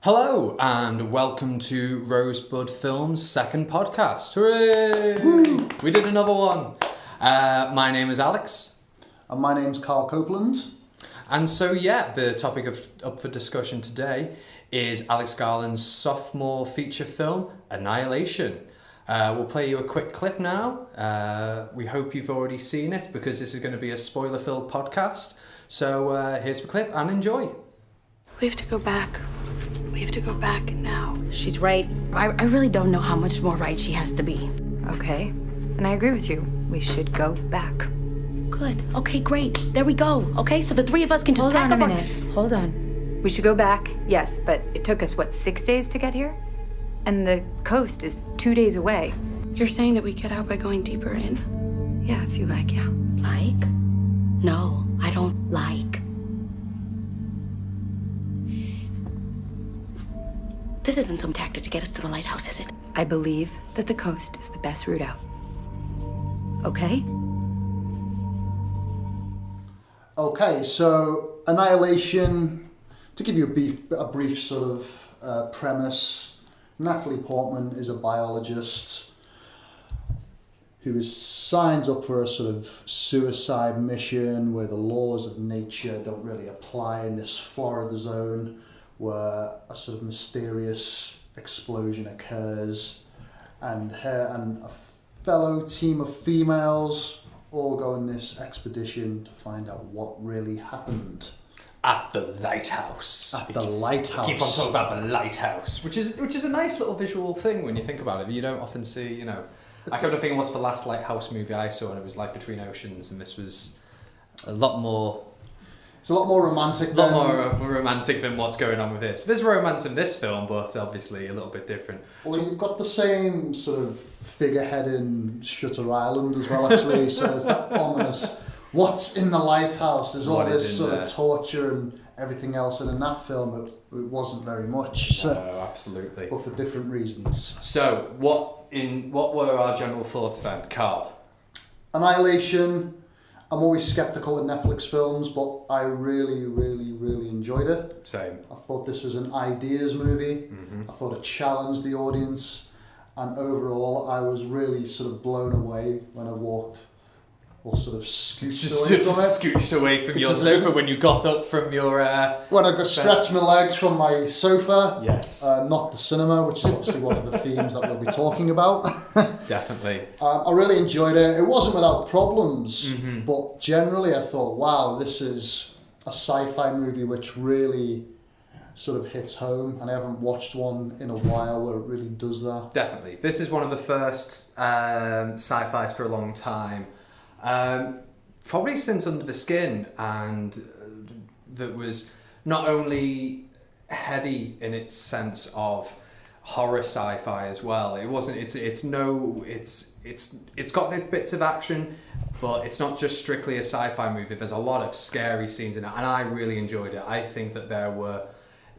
Hello and welcome to Rosebud Films' second podcast. Hooray! Woo! We did another one. My name is Alex. And my name's Carl Copeland. And so the topic up for discussion today is Alex Garland's sophomore feature film, Annihilation. We'll play you a quick clip now. We hope you've already seen it because this is going to be a spoiler-filled podcast. So here's the clip and enjoy. We have to go back. We have to go back now. She's right. I really don't know how much more right she has to be. Okay, and I agree with you. We should go back. Good. Okay, great. There we go. Okay, so the three of us can just Hold pack on a up minute. Hold on. We should go back, yes, but it took us, 6 days to get here? And the coast is 2 days away. You're saying that we get out by going deeper in? Yeah, if you like, yeah. Like? No, I don't like. This isn't some tactic to get us to the lighthouse, is it? I believe that the coast is the best route out. Okay? Okay, so Annihilation, to give you a brief sort of premise, Natalie Portman is a biologist who is signs up for a sort of suicide mission where the laws of nature don't really apply in this Florida zone, where a sort of mysterious explosion occurs, and her and a fellow team of females all go on this expedition to find out what really happened. At the lighthouse. At the lighthouse. Keep on talking about the lighthouse, which is a nice little visual thing when you think about it. You don't often see, I kind of think what's the last lighthouse movie I saw, and it was like Between Oceans, and this was a lot more. It's a lot more romantic. A lot more romantic than what's going on with this. There's romance in this film, but obviously a little bit different. Well, you've got the same sort of figurehead in Shutter Island as well, actually. So it's that ominous, what's in the lighthouse? There's all this sort of torture and everything else. And in that film, it wasn't very much. So, no, absolutely. But for different reasons. So, what were our general thoughts then, Carl? Annihilation. I'm always sceptical in Netflix films, but I really, really, really enjoyed it. Same. I thought this was an ideas movie. Mm-hmm. I thought it challenged the audience. And overall, I was really sort of blown away when I walked or sort of scooched away from your sofa when you got up from your... when I got stretched my legs from my sofa. Yes. Not the cinema, which is obviously one of the themes that we'll be talking about. Definitely. I really enjoyed it. It wasn't without problems, mm-hmm. but generally I thought, wow, this is a sci-fi movie which really sort of hits home, and I haven't watched one in a while where it really does that. Definitely. This is one of the first sci-fis for a long time. Probably since Under the Skin, and that was not only heady in its sense of horror sci-fi as well. It wasn't. It's got bits of action, but it's not just strictly a sci-fi movie. There's a lot of scary scenes in it, and I really enjoyed it. I think that there were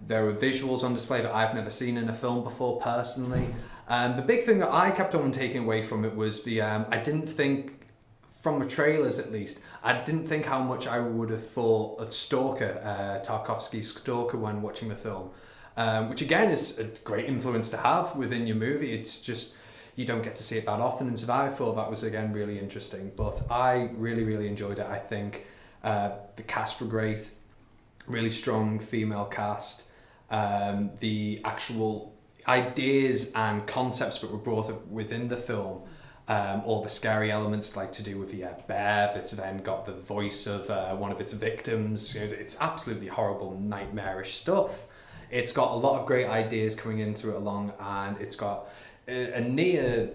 visuals on display that I've never seen in a film before personally. And the big thing that I kept on taking away from it was I didn't think, from the trailers at least, I didn't think how much I would have thought of Stalker, Tarkovsky's Stalker, when watching the film. Which again is a great influence to have within your movie. It's just, you don't get to see it that often, and so I thought that was again really interesting. But I really, really enjoyed it. I think the cast were great, really strong female cast. The actual ideas and concepts that were brought up within the film, all the scary elements, like to do with the bear that's then got the voice of one of its victims. It's absolutely horrible, nightmarish stuff. It's got a lot of great ideas coming into it along, and it's got a near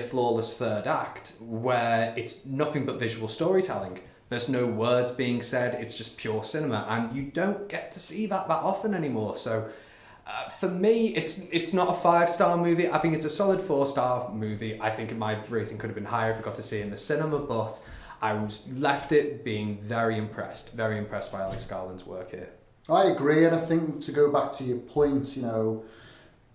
flawless third act where it's nothing but visual storytelling. There's no words being said, it's just pure cinema, and you don't get to see that often anymore. So for me, it's not a 5-star movie. I think it's a solid 4-star movie. I think my rating could have been higher if I got to see it in the cinema, but I was left it being very impressed by Alex Garland's work here. I agree, and I think to go back to your point,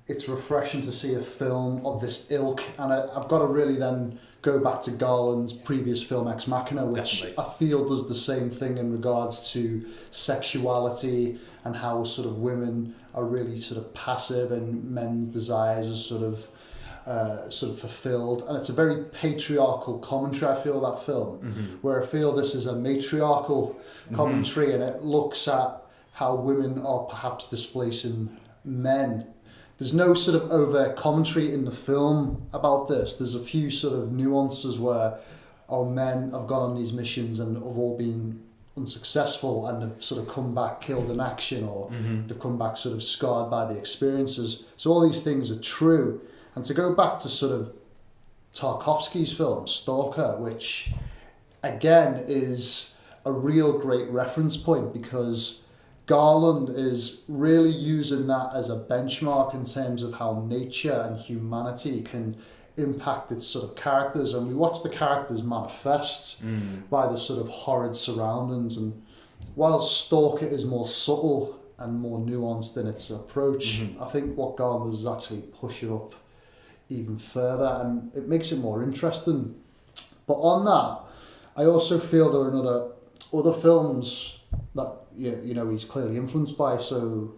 it's refreshing to see a film of this ilk, and I've got to really then go back to Garland's previous film Ex Machina, which Definitely. I feel does the same thing in regards to sexuality and how sort of women are really sort of passive and men's desires are sort of fulfilled. And it's a very patriarchal commentary, I feel, that film, where I feel this is a matriarchal commentary, and it looks at how women are perhaps displacing men. There's no sort of over commentary in the film about this. There's a few sort of nuances where men have gone on these missions and have all been unsuccessful and have sort of come back killed in action, or they've come back sort of scarred by the experiences. So all these things are true. And to go back to sort of Tarkovsky's film, Stalker, which again is a real great reference point, because Garland is really using that as a benchmark in terms of how nature and humanity can impact its sort of characters. And we watch the characters manifest by the sort of horrid surroundings. And while Stalker is more subtle and more nuanced in its approach, I think what Garland does is actually push it up even further, and it makes it more interesting. But on that, I also feel there are other films that you know he's clearly influenced by. So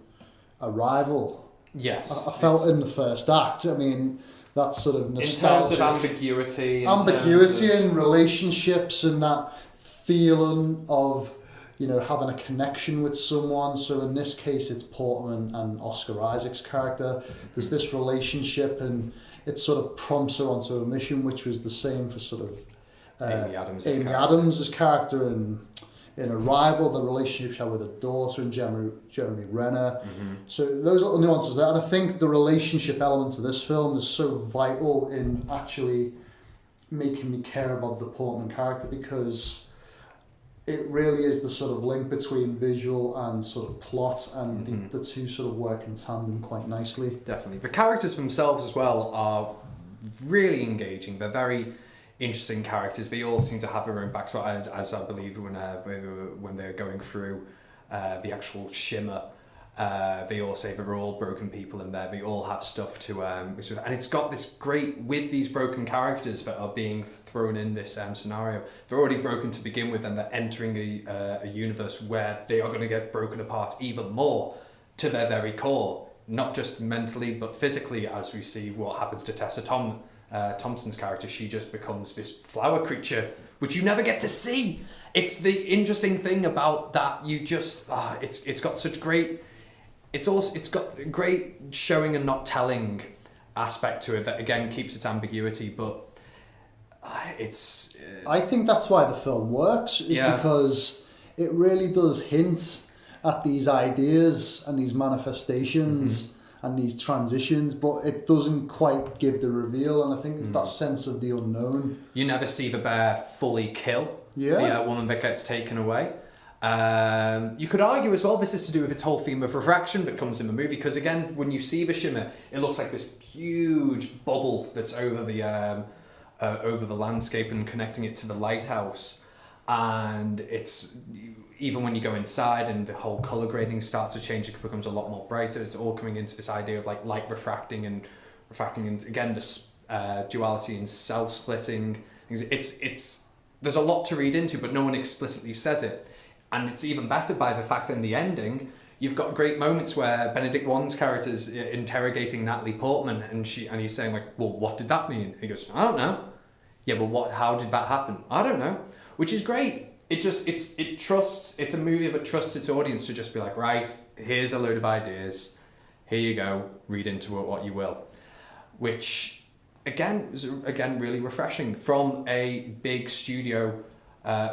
Arrival, Yes. I felt in the first act. I mean, that sort of nostalgic, in terms of ambiguity, in relationships, and that feeling of having a connection with someone. So in this case, it's Portman and Oscar Isaac's character. There's this relationship, and it sort of prompts her onto a mission, which was the same for sort of Amy Adams' character in Arrival, the relationship she had with her daughter and Jeremy Renner. So those little nuances there. And I think the relationship element of this film is so vital in actually making me care about the Portman character, because it really is the sort of link between visual and sort of plot, and the two sort of work in tandem quite nicely. Definitely. The characters themselves as well are really engaging. They're very interesting characters. They all seem to have their own backstory, as I believe when they're going through the actual shimmer. They all say they're all broken people in there. They all have stuff to and it's got this great, with these broken characters that are being thrown in this scenario. They're already broken to begin with, and they're entering a universe where they are going to get broken apart even more to their very core, not just mentally but physically, as we see what happens to Tessa Thompson's character. She just becomes this flower creature, which you never get to see. It's the interesting thing about that. You just it's got such great. It's got a great showing and not telling aspect to it that again keeps its ambiguity, but it's. I think that's why the film works, is because it really does hint at these ideas and these manifestations and these transitions, but it doesn't quite give the reveal, and I think it's that sense of the unknown. You never see the bear fully kill the woman that gets taken away. You could argue as well this is to do with its whole theme of refraction that comes in the movie, because again, when you see the shimmer, it looks like this huge bubble that's over the landscape and connecting it to the lighthouse. And it's even when you go inside and the whole color grading starts to change, it becomes a lot more brighter. It's all coming into this idea of like light refracting, and again this duality and self splitting. It's there's a lot to read into, but no one explicitly says it. And it's even better by the fact in the ending, you've got great moments where Benedict Wong's character's interrogating Natalie Portman, and he's saying like, well, what did that mean? And he goes, I don't know. Yeah, but how did that happen? I don't know. Which is great. It's a movie that trusts its audience to just be like, right, here's a load of ideas. Here you go. Read into it what you will. Which again is really refreshing from a big studio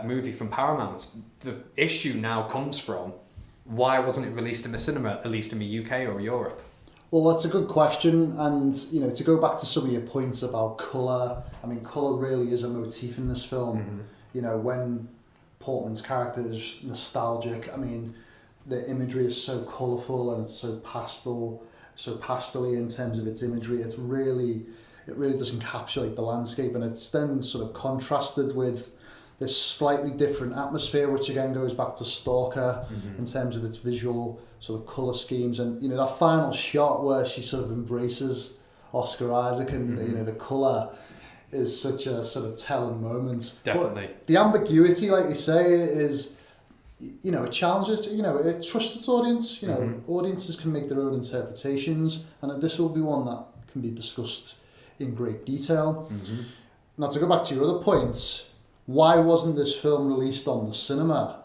movie from Paramount. The issue now comes from, why wasn't it released in the cinema, at least in the UK or Europe? Well, that's a good question, and to go back to some of your points about colour, I mean, colour really is a motif in this film. When Portman's character is nostalgic, I mean, the imagery is so colourful and it's so pastel-y in terms of its imagery. It really does encapsulate the landscape, and it's then sort of contrasted with this slightly different atmosphere, which again goes back to Stalker in terms of its visual sort of colour schemes. And that final shot where she sort of embraces Oscar Isaac and the colour, is such a sort of telling moment. Definitely. But the ambiguity, like you say, is, you know, it challenges, you know, it trusts its audience. You know, audiences can make their own interpretations, and this will be one that can be discussed in great detail. Now, to go back to your other points, why wasn't this film released on the cinema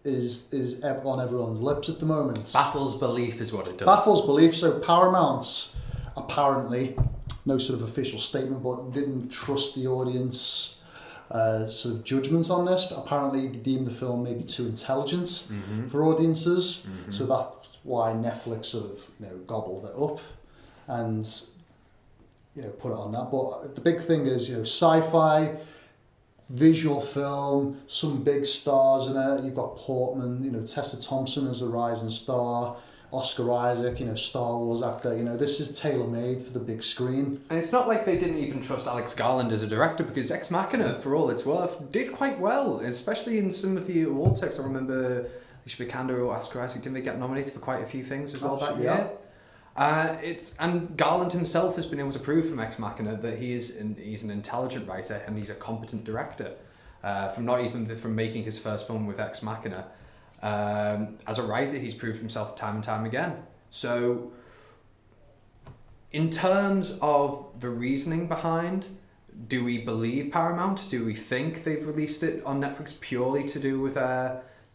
is on everyone's lips at the moment. Baffles belief is what it does. Baffles belief. So Paramount, apparently, no sort of official statement, but didn't trust the audience sort of judgment on this. But apparently deemed the film maybe too intelligent for audiences. So that's why Netflix sort of, you know, gobbled it up and, you know, put it on that. But the big thing is, you know, sci-fi, visual film, some big stars in it. You've got Portman, you know, Tessa Thompson as a rising star, Oscar Isaac, you know, Star Wars actor. You know, this is tailor-made for the big screen. And it's not like they didn't even trust Alex Garland as a director, because Ex Machina, for all it's worth, did quite well, especially in some of the award sects. I remember Alicia Vikander or Oscar Isaac, didn't they get nominated for quite a few things as well that year? And Garland himself has been able to prove from Ex Machina that he's an intelligent writer and he's a competent director. From making his first film with Ex Machina, as a writer, he's proved himself time and time again. So, in terms of the reasoning behind, do we believe Paramount? Do we think they've released it on Netflix purely to do with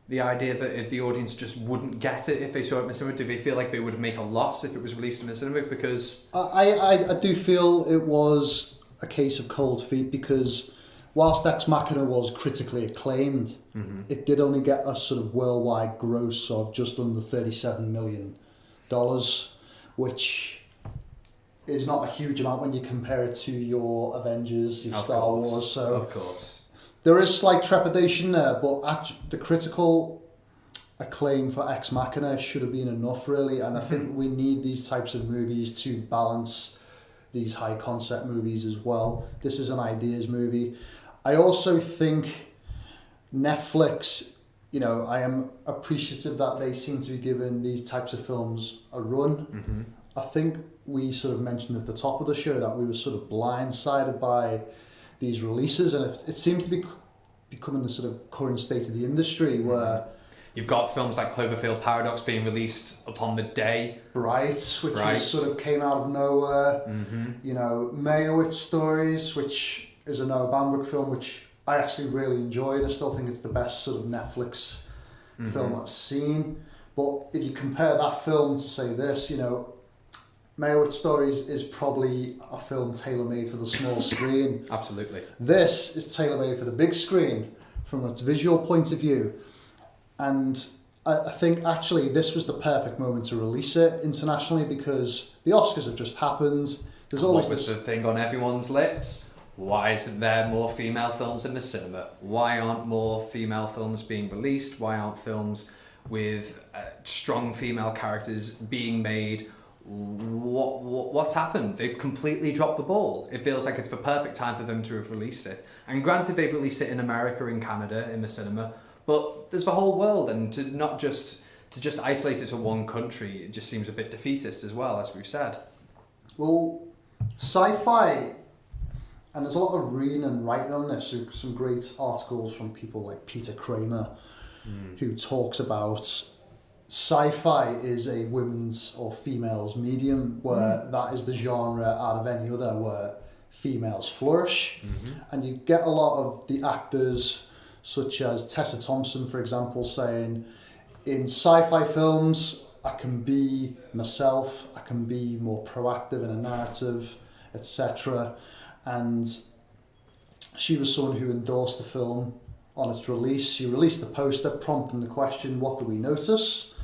the idea that if the audience just wouldn't get it if they saw it in the cinema? Do they feel like they would make a loss if it was released in the cinema? Because I do feel it was a case of cold feet, because whilst Ex Machina was critically acclaimed, it did only get a sort of worldwide gross of just under $37 million, which is not a huge amount when you compare it to your Avengers, your Star Wars. So of course. There is slight trepidation there, but the critical acclaim for Ex Machina should have been enough, really. And I think we need these types of movies to balance these high concept movies as well. This is an ideas movie. I also think Netflix, you know, I am appreciative that they seem to be giving these types of films a run. I think we sort of mentioned at the top of the show that we were sort of blindsided by these releases, and it seems to be becoming the sort of current state of the industry where you've got films like Cloverfield Paradox being released upon the day. Bright, which was sort of came out of nowhere. You know, Meyerowitz Stories, which is a Noah Baumbach film, which I actually really enjoyed. I still think it's the best sort of Netflix film I've seen. But if you compare that film to, say, this, you know, Meyerowitz Stories is probably a film tailor-made for the small screen. Absolutely. This is tailor-made for the big screen from its visual point of view. And I think actually this was the perfect moment to release it internationally, because the Oscars have just happened. There's always what was the thing on everyone's lips? Why isn't there more female films in the cinema? Why aren't more female films being released? Why aren't films with strong female characters being made? What's happened? They've completely dropped the ball. It feels like it's the perfect time for them to have released it. And granted, they've released it in America and Canada in the cinema, but there's the whole world, and to just isolate it to one country, it just seems a bit defeatist as well, as we've said. Well, sci-fi, and there's a lot of reading and writing on this. So some great articles from people like Peter Kramer, who talks about sci-fi is a women's or females medium, where that is the genre out of any other where females flourish. And you get a lot of the actors, such as Tessa Thompson, for example, saying, in sci-fi films, I can be myself, I can be more proactive in a narrative, etc. And she was someone who endorsed the film on its release. She released the poster prompting the question, what do we notice?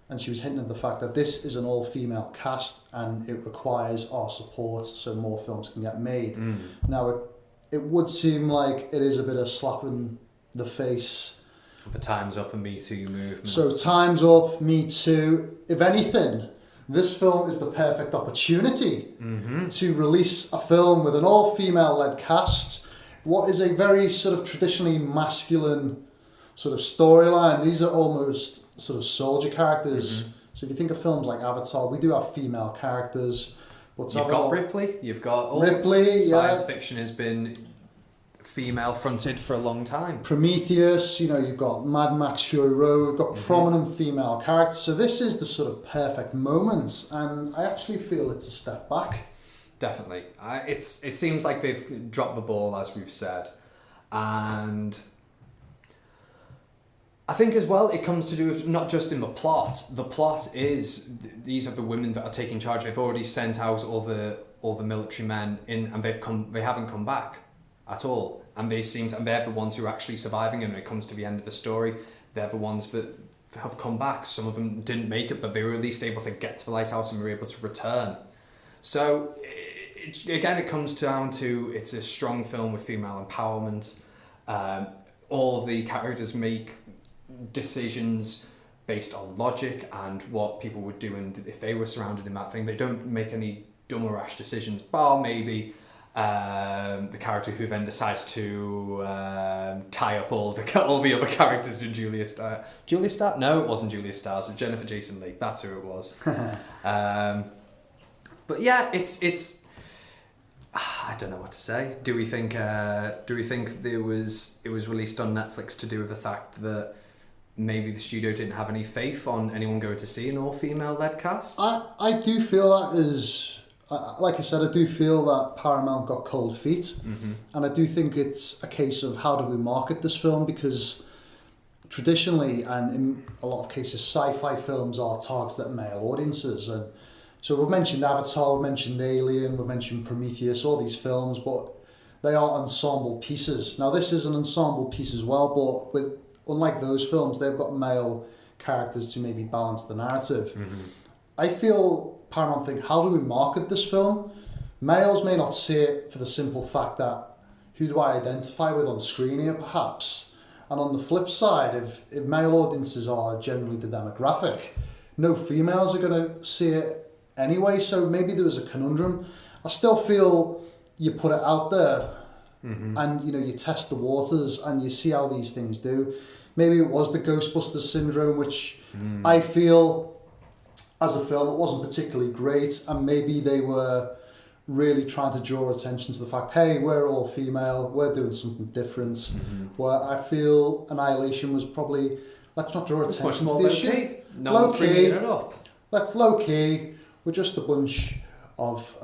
And she was hinting at the fact that this is an all-female cast and it requires our support so more films can get made. Now, it would seem like it is a bit of slap in the face. The Time's Up and Me Too movement. So Time's Up, Me Too. If anything, this film is the perfect opportunity to release a film with an all-female led cast. What is a very sort of traditionally masculine sort of storyline. These are almost sort of soldier characters. So if you think of films like Avatar, we do have female characters, But you've got Ripley. You've got all Ripley. Science fiction has been female fronted for a long time. Prometheus, you've got Mad Max Fury Road, we've got prominent female characters. So this is the sort of perfect moment, and I actually feel it's a step back. Definitely. It seems like they've dropped the ball, as we've said. And I think as well it comes to do with not just in the plot. The plot is these are the women that are taking charge. They've already sent out all the military men in, and they haven't come back at all. And they're the ones who are actually surviving, and when it comes to the end of the story, they're the ones that have come back. Some of them didn't make it, but they were at least able to get to the lighthouse and were able to return. So it comes down to it's a strong film with female empowerment. All the characters make decisions based on logic and what people would do, and if they were surrounded in that thing, they don't make any dumb or rash decisions, bar maybe the character who then decides to tie up all the other characters in Julia Stiles. Julia Stiles? No, it wasn't Julia Stiles. It was Jennifer Jason Leigh. That's who it was. But yeah, it's. I don't know what to say. Do we think it was released on Netflix to do with the fact that maybe the studio didn't have any faith on anyone going to see an all-female led cast? I do feel that is. Like I said, I do feel that Paramount got cold feet, and I do think it's a case of how do we market this film, because traditionally and in a lot of cases sci-fi films are targeted at male audiences, and so we've mentioned Avatar, we've mentioned Alien, we've mentioned Prometheus, all these films, but they are ensemble pieces. Now this is an ensemble piece as well, but unlike those films, they've got male characters to maybe balance the narrative. I feel Paramount think, how do we market this film? Males may not see it for the simple fact that who do I identify with on screen here, perhaps? And on the flip side, if male audiences are generally the demographic, no females are going to see it anyway, so maybe there was a conundrum. I still feel you put it out there and you test the waters and you see how these things do. Maybe it was the Ghostbusters syndrome, which I feel as a film, it wasn't particularly great, and maybe they were really trying to draw attention to the fact, hey, we're all female, we're doing something different. Where I feel Annihilation was probably, let's not draw attention to the issue. No one's bringing it up. Let's low key. We're just a bunch of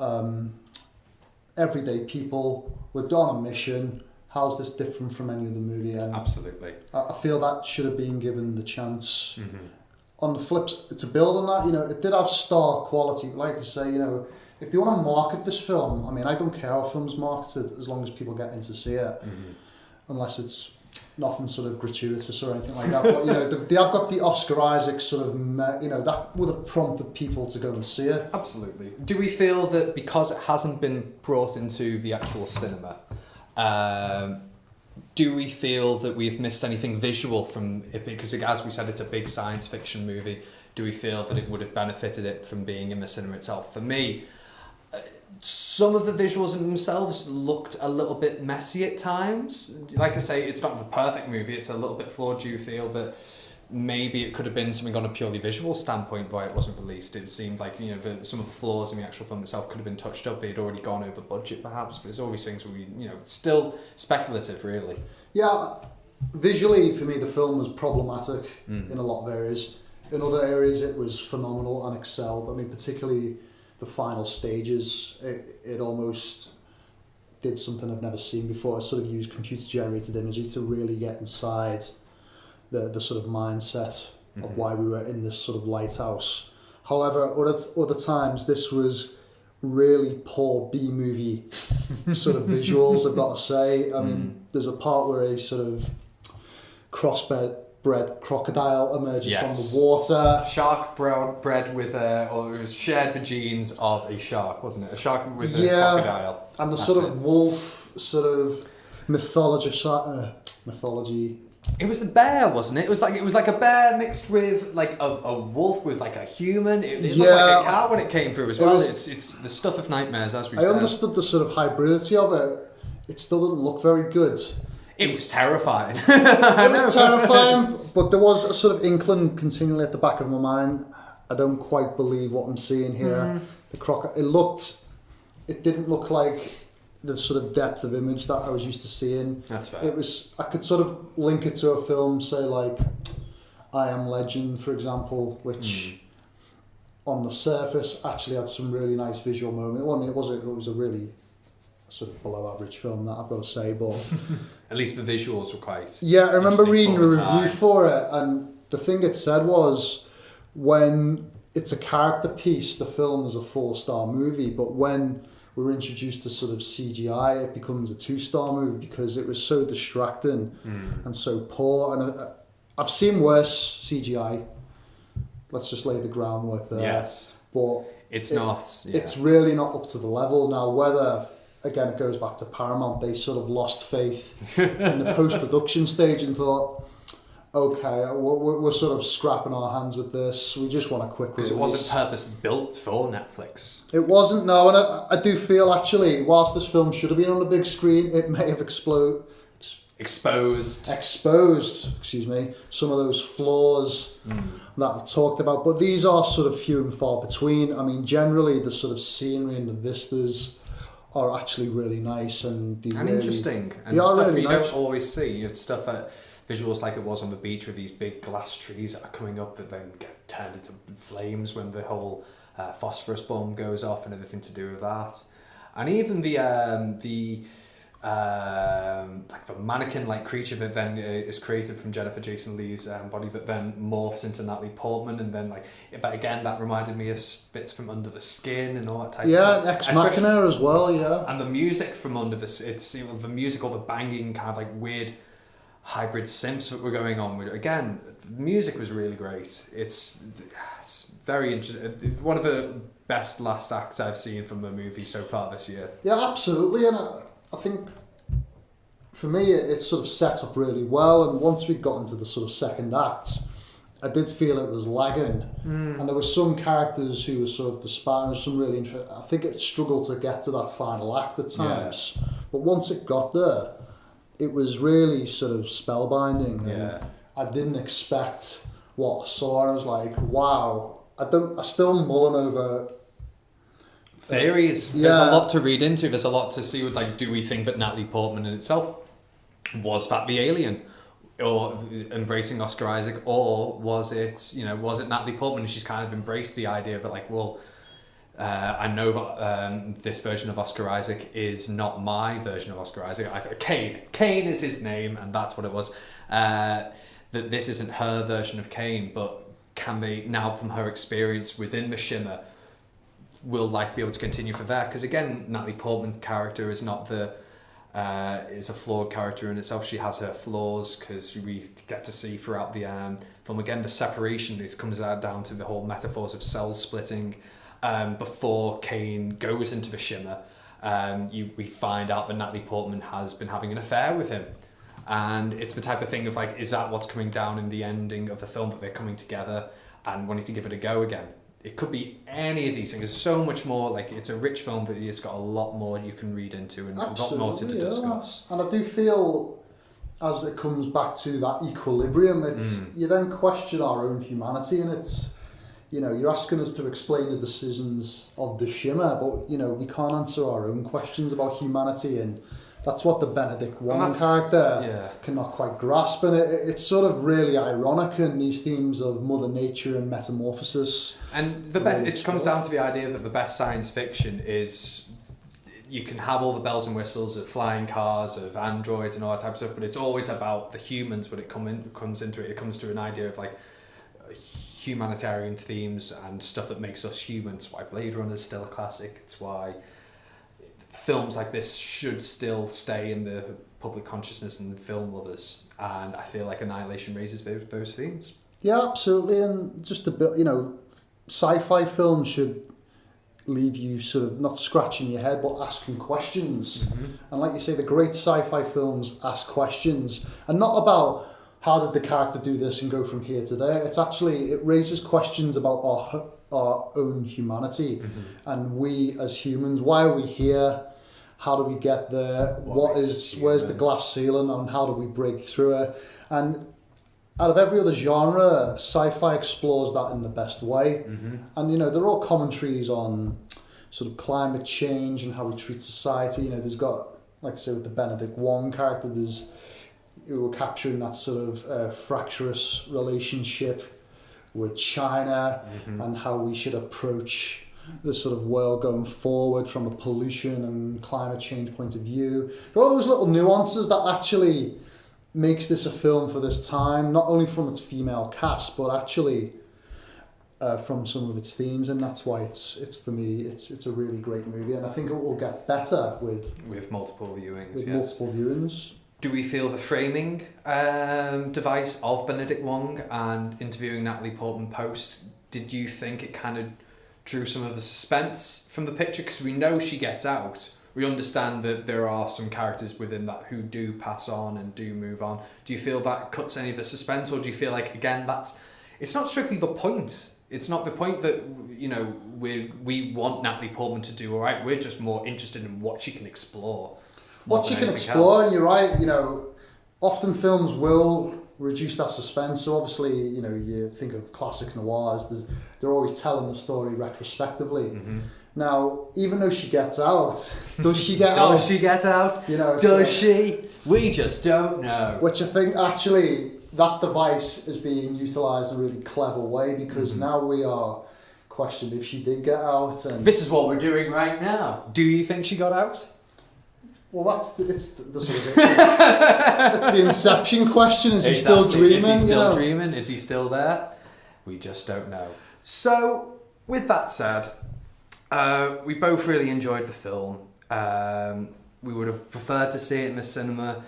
everyday people. We're on a mission. How's this different from any other movie? And absolutely. I feel that should have been given the chance. On the flip, to build on that, it did have star quality. Like I say, if they want to market this film, I mean, I don't care how a film's marketed as long as people get in to see it, unless it's nothing sort of gratuitous or anything like that. But they have got the Oscar Isaac sort of, that would have prompted people to go and see it. Absolutely. Do we feel that because it hasn't been brought into the actual cinema, do we feel that we've missed anything visual from it? Because as we said, it's a big science fiction movie. Do we feel that it would have benefited it from being in the cinema itself? For me, some of the visuals in themselves looked a little bit messy at times. Like I say, it's not the perfect movie. It's a little bit flawed. Do you feel that maybe it could have been something on a purely visual standpoint why it wasn't released? It seemed like some of the flaws in the actual film itself could have been touched up. They'd already gone over budget perhaps, but there's always things where still speculative really. Yeah, visually for me the film was problematic in a lot of areas. In other areas it was phenomenal and excelled. I mean, particularly the final stages, it almost did something I've never seen before. It sort of used computer generated imagery to really get inside the sort of mindset of why we were in this sort of lighthouse. However, other times this was really poor B-movie sort of visuals, I've got to say. I mean, there's a part where a sort of crossbred crocodile emerges from the water. Shark bred with or it was shared the genes of a shark, wasn't it? A shark with a crocodile. And the sort of wolf sort of mythology. It was the bear, wasn't it? It was like a bear mixed with like a wolf with like a human. It looked like a cat when it came through as well. It's the stuff of nightmares, as we said. I understood the sort of hybridity of it. It still didn't look very good. It was terrifying. It was terrifying, but there was a sort of inkling continually at the back of my mind. I don't quite believe what I'm seeing here. The crocodile. It looked it didn't look like the sort of depth of image that I was used to seeing. That's fair. It was, I could sort of link it to a film, say like I Am Legend, for example, which on the surface actually had some really nice visual moments. Well, I mean, it was a really sort of below average film, that I've got to say, but at least the visuals were quite. Yeah, I remember reading a interesting review for it, and the thing it said was, when it's a character piece, the film is a 4-star movie, but when we're introduced to sort of CGI, it becomes a 2-star movie because it was so distracting and so poor. And I've seen worse CGI. Let's just lay the groundwork there. Yes, but it's not. Yeah. It's really not up to the level now. Whether, again, it goes back to Paramount, they sort of lost faith in the post-production stage and thought, okay, we're sort of scrapping our hands with this. We just want a quick release. Because it wasn't purpose built for Netflix. It wasn't, no. And I do feel, actually, whilst this film should have been on the big screen, it may have exposed, excuse me, some of those flaws that I've talked about. But these are sort of few and far between. I mean, generally, the sort of scenery and the vistas are actually really nice and really interesting. And they are stuff really you nice. don't always see. You have stuff that visuals like it was on the beach with these big glass trees that are coming up that then get turned into flames when the whole phosphorus bomb goes off and everything to do with that. And even the mannequin-like creature that then is created from Jennifer Jason Leigh's body that then morphs into Natalie Portman, and then that reminded me of bits from Under the Skin and all that type of stuff. Yeah, Ex Machina as well, yeah. And the music from Under the music, all the banging kind of like weird hybrid synths that were going on with. Again, the music was really great. It's very interesting. One of the best last acts I've seen from a movie so far this year. Yeah, absolutely. And I think for me it sort of set up really well, and once we got into the sort of second act, I did feel it was lagging, and there were some characters who were sort of disparate, some really interesting. I think it struggled to get to that final act at times, but once it got there, it was really sort of spellbinding, and I didn't expect what I saw. I was like, wow. I still mulling over theories. There's a lot to read into. There's a lot to see with, like, do we think that Natalie Portman in itself was that the alien, or embracing Oscar Isaac, or was it Natalie Portman and she's kind of embraced the idea that, like, well, I know that this version of Oscar Isaac is not my version of Oscar Isaac. Kane is his name, and that's what it was. That this isn't her version of Kane, but can they, now from her experience within the Shimmer, will life be able to continue for there? Because again, Natalie Portman's character is not is a flawed character in itself. She has her flaws, because we get to see throughout the film again the separation. It comes down to the whole metaphors of cell splitting. Before Kane goes into the Shimmer, we find out that Natalie Portman has been having an affair with him. And it's the type of thing of, like, is that what's coming down in the ending of the film, that they're coming together and wanting to give it a go again? It could be any of these things. There's so much more. Like, it's a rich film, but it's got a lot more you can read into and absolutely, a lot more to discuss. And I do feel, as it comes back to that equilibrium, you then question our own humanity, and it's, you're asking us to explain the decisions of the Shimmer, but we can't answer our own questions about humanity, and that's what the Benedict Wong character cannot quite grasp. And it's sort of really ironic in these themes of Mother Nature and metamorphosis. And it comes down to the idea that the best science fiction is, you can have all the bells and whistles of flying cars, of androids and all that type of stuff, but it's always about the humans when it comes into it. It comes to an idea of, like, humanitarian themes and stuff that makes us humans. Why Blade Runner is still a classic. It's why films like this should still stay in the public consciousness and film lovers, and I feel like Annihilation raises those themes. Yeah, absolutely. And just a bit, sci-fi films should leave you sort of not scratching your head but asking questions. And like you say, the great sci-fi films ask questions, and not about how did the character do this and go from here to there. It's actually, it raises questions about our own humanity, and we as humans, why are we here? How do we get there? Where's the glass ceiling, and how do we break through it? And out of every other genre, sci-fi explores that in the best way. And they're all commentaries on sort of climate change and how we treat society. You know, there's got, like I say, with the Benedict Wong character, we're capturing that sort of fractious relationship with China and how we should approach the sort of world going forward from a pollution and climate change point of view. There are all those little nuances that actually makes this a film for this time, not only from its female cast, but actually from some of its themes, and that's why it's for me it's a really great movie, and I think it will get better with multiple viewings. Multiple viewings. Do we feel the framing device of Benedict Wong and interviewing Natalie Portman post, did you think it kind of drew some of the suspense from the picture? Because we know she gets out. We understand that there are some characters within that who do pass on and do move on. Do you feel that cuts any of the suspense, or do you feel like, again, it's not strictly the point? It's not the point that, you know, we want Natalie Portman to do all right. We're just more interested in what she can explore. What she can explore, and you're right, you know, often films will reduce that suspense. So obviously, you know, you think of classic noirs, they're always telling the story retrospectively. Now, even though she gets out, does she get out? Does she get out? You know, does she? We just don't know. Which I think actually that device is being utilised in a really clever way, because now we are questioned if she did get out. And this is what we're doing right now. Do you think she got out? Well, it's the sort of it's the Inception question. Is he still dreaming? Is he still dreaming? Is he still there? We just don't know. So, with that said, we both really enjoyed the film. We would have preferred to see it in the cinema.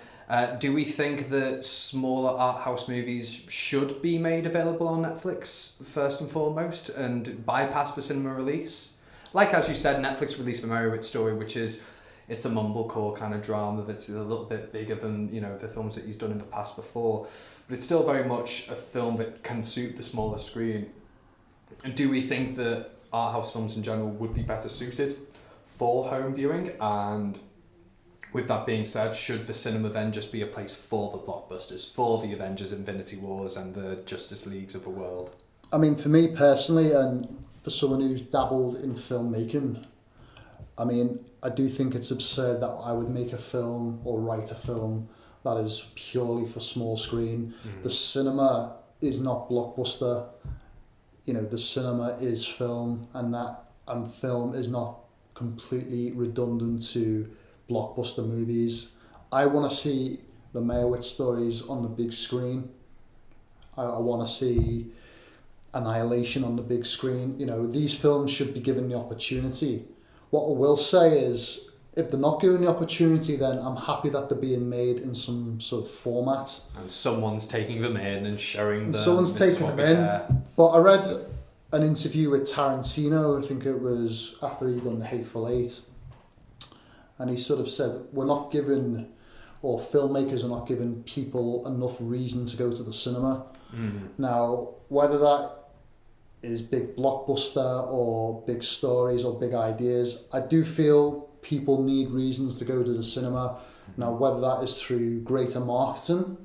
Do we think that smaller art house movies should be made available on Netflix first and foremost and bypass the cinema release? Like, as you said, Netflix released the Meyerowitz Story, which is, it's a mumblecore kind of drama that's a little bit bigger than, you know, the films that he's done in the past before. But it's still very much a film that can suit the smaller screen. And do we think that art house films in general would be better suited for home viewing? And with that being said, should the cinema then just be a place for the blockbusters, for the Avengers, Infinity Wars and the Justice Leagues of the world? I mean, for me personally, and for someone who's dabbled in filmmaking, I mean, I do think it's absurd that I would make a film or write a film that is purely for small screen. The cinema is not blockbuster. You know, the cinema is film, and film is not completely redundant to blockbuster movies. I want to see the Meyerowitz stories on the big screen. I want to see Annihilation on the big screen. You know, these films should be given the opportunity. What I will say is, if they're not given the opportunity, then I'm happy that they're being made in some sort of format. And someone's taking them in and showing them. Someone's taking them in. But I read an interview with Tarantino, I think it was after he'd done The Hateful Eight, and he sort of said, we're not given, or filmmakers are not giving people enough reason to go to the cinema. Now, whether that is big blockbuster or big stories or big ideas, I do feel people need reasons to go to the cinema. Now, whether that is through greater marketing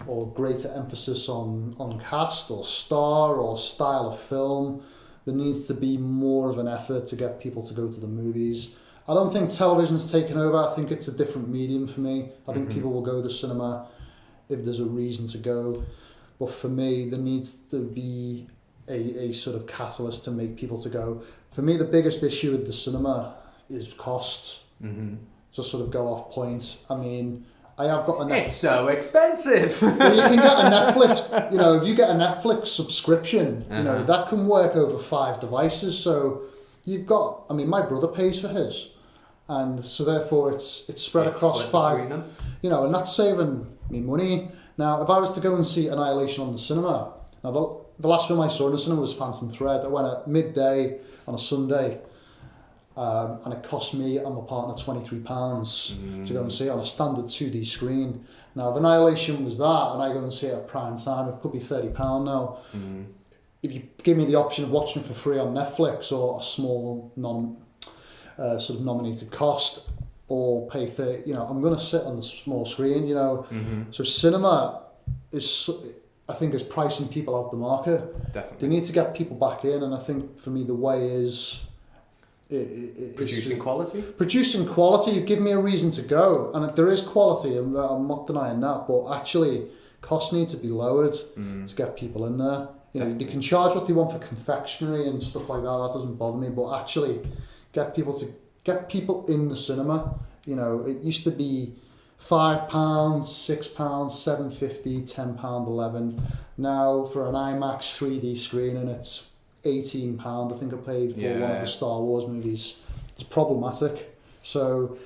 or greater emphasis on cast or star or style of film, there needs to be more of an effort to get people to go to the movies. I don't think television's taken over. I think it's a different medium for me. I think people will go to the cinema if there's a reason to go. But for me, there needs to be a sort of catalyst to make people to go. For me, the biggest issue with the cinema is cost. To sort of go off point. I mean, I have got a Netflix. It's so expensive. Well, you can get a Netflix, you know, if you get a Netflix subscription, you know, that can work over 5 devices. So you've got, I mean, my brother pays for his. And so therefore it's spread across 5, you know, and that's saving me money. Now, if I was to go and see Annihilation on the cinema, now the last film I saw in the cinema was Phantom Thread. I went at midday on a Sunday, and it cost me and my partner £23 to go and see it on a standard 2D screen. Now, if Annihilation was that, and I go and see it at prime time, it could be £30 now. If you give me the option of watching it for free on Netflix or a small sort of nominated cost, or pay 30, you know, I'm going to sit on the small screen, you know. So cinema is, I think, is pricing people out the market. Definitely. They need to get people back in, and I think for me the way is Producing quality? Producing quality, you give me a reason to go. And there is quality, and I'm not denying that, but actually costs need to be lowered to get people in there. You know, they can charge what they want for confectionery and stuff like that. That doesn't bother me. But actually, get people in the cinema. You know, it used to be £5, £6, £7.50, £10, $11. Now for an IMAX 3D screening, it's £18. I think I paid for one of the Star Wars movies. It's problematic. So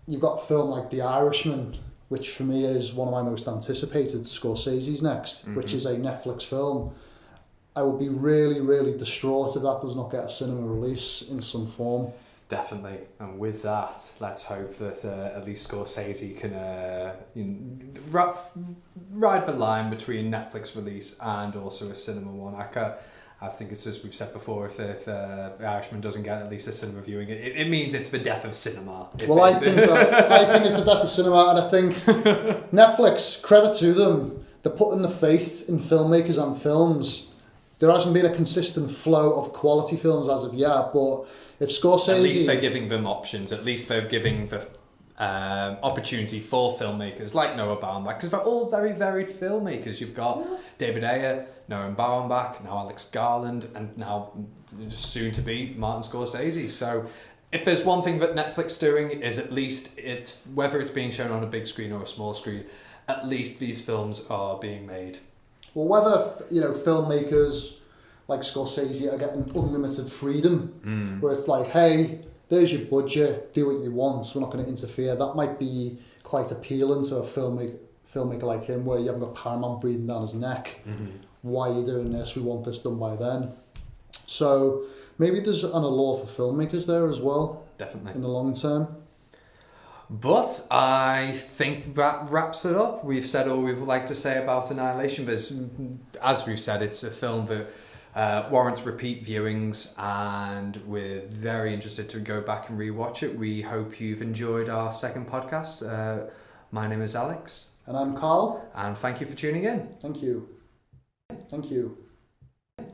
you've got a film like The Irishman, which for me is one of my most anticipated. Scorsese's next, which is a Netflix film. I would be really, really distraught if that does not get a cinema release in some form. Definitely, and with that, let's hope that at least Scorsese can ride the line between Netflix release and also a cinema one. I think it's as we've said before, if The Irishman doesn't get at least a cinema viewing, it means it's the death of cinema. I think it's the death of cinema, and I think Netflix, credit to them, they're putting the faith in filmmakers and films. There hasn't been a consistent flow of quality films as of yet, but if Scorsese... At least they're giving them options. At least they're giving the opportunity for filmmakers like Noah Baumbach, because they're all very varied filmmakers. You've got David Ayer, Noah Baumbach, now Alex Garland, and now soon to be Martin Scorsese. So if there's one thing that Netflix doing is at least it's whether it's being shown on a big screen or a small screen, at least these films are being made. Well, whether filmmakers like Scorsese are getting unlimited freedom, where it's like, hey, there's your budget, do what you want, we're not going to interfere. That might be quite appealing to a filmmaker like him, where you haven't got Paramount breathing down his neck. Why are you doing this? We want this done by then. So maybe there's an allure for filmmakers there as well. Definitely. In the long term. But I think that wraps it up. We've said all we'd like to say about Annihilation. There's, as we've said, it's a film that warrants repeat viewings, and we're very interested to go back and rewatch it. We hope you've enjoyed our second podcast. My name is Alex. And I'm Carl. And thank you for tuning in. Thank you. Thank you.